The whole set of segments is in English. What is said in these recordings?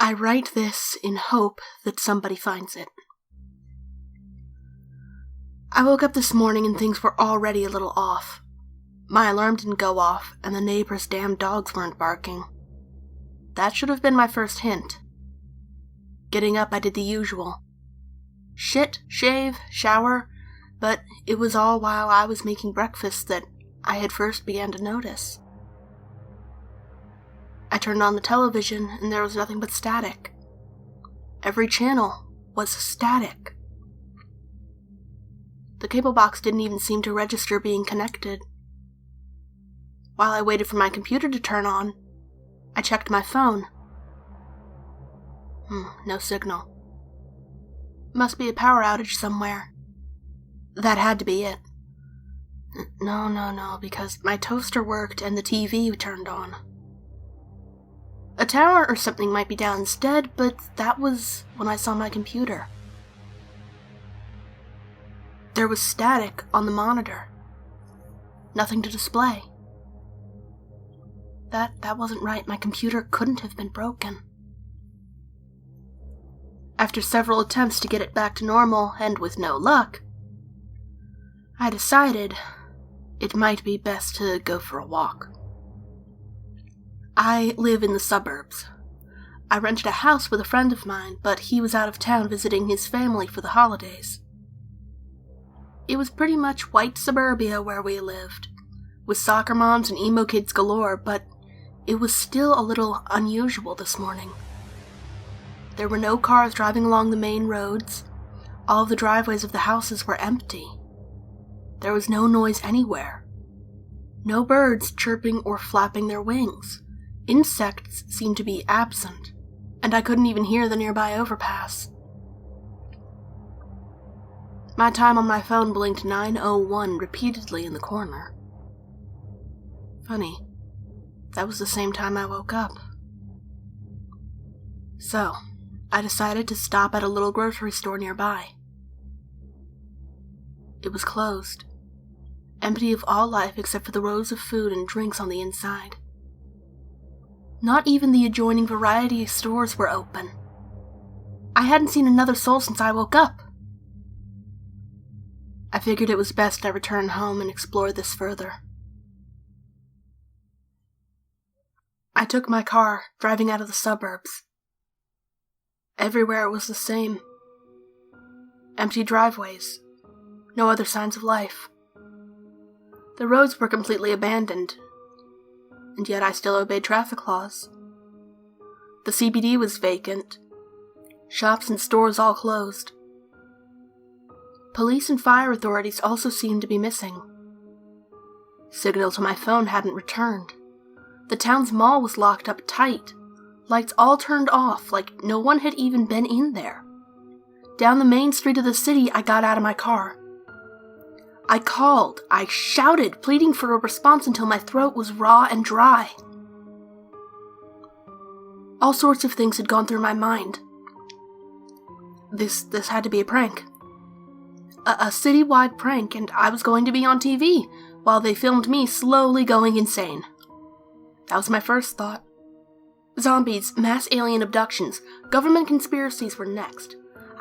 I write this in hope that somebody finds it. I woke up this morning and things were already a little off. My alarm didn't go off, and the neighbors' damn dogs weren't barking. That should have been my first hint. Getting up, I did the usual. Shit, shave, shower, but it was all while I was making breakfast that I had first began to notice. I turned on the television, and there was nothing but static. Every channel was static. The cable box didn't even seem to register being connected. While I waited for my computer to turn on, I checked my phone. No signal. Must be a power outage somewhere. That had to be it. No, because my toaster worked and the TV turned on. A tower or something might be down instead, but that was when I saw my computer. There was static on the monitor. Nothing to display. That wasn't right. My computer couldn't have been broken. After several attempts to get it back to normal, and with no luck, I decided it might be best to go for a walk. I live in the suburbs. I rented a house with a friend of mine, but he was out of town visiting his family for the holidays. It was pretty much white suburbia where we lived, with soccer moms and emo kids galore, but it was still a little unusual this morning. There were no cars driving along the main roads. All of the driveways of the houses were empty. There was no noise anywhere. No birds chirping or flapping their wings. Insects seemed to be absent, and I couldn't even hear the nearby overpass. My time on my phone blinked 9:01 repeatedly in the corner. Funny, that was the same time I woke up. So, I decided to stop at a little grocery store nearby. It was closed, empty of all life except for the rows of food and drinks on the inside. Not even the adjoining variety stores were open. I hadn't seen another soul since I woke up. I figured it was best I return home and explore this further. I took my car, driving out of the suburbs. Everywhere it was the same. Empty driveways. No other signs of life. The roads were completely abandoned, and yet I still obeyed traffic laws. The CBD was vacant. Shops and stores all closed. Police and fire authorities also seemed to be missing. Signal to my phone hadn't returned. The town's mall was locked up tight. Lights all turned off, like no one had even been in there. Down the main street of the city, I got out of my car. I called, I shouted, pleading for a response until my throat was raw and dry. All sorts of things had gone through my mind. This had to be a prank. A citywide prank, and I was going to be on TV while they filmed me slowly going insane. That was my first thought. Zombies, mass alien abductions, government conspiracies were next.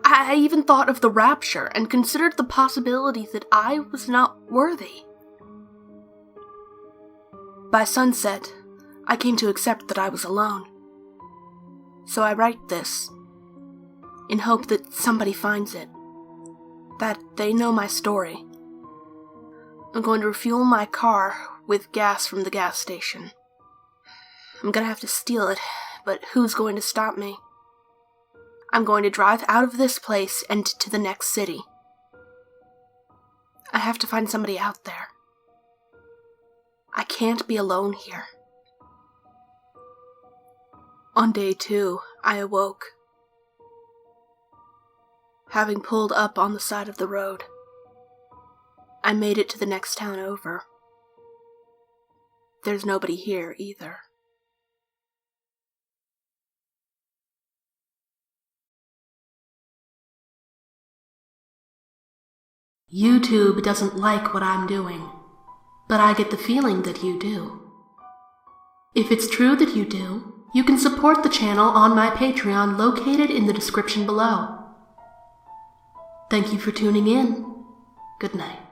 I even thought of the rapture and considered the possibility that I was not worthy. By sunset, I came to accept that I was alone. So I write this, in hope that somebody finds it, that they know my story. I'm going to refuel my car with gas from the gas station. I'm gonna have to steal it, but who's going to stop me? I'm going to drive out of this place and to the next city. I have to find somebody out there. I can't be alone here. On day 2, I awoke. Having pulled up on the side of the road, I made it to the next town over. There's nobody here either. YouTube doesn't like what I'm doing, but I get the feeling that you do. If it's true that you do, You can support the channel on my Patreon located in the description below. Thank you for tuning in. Good night.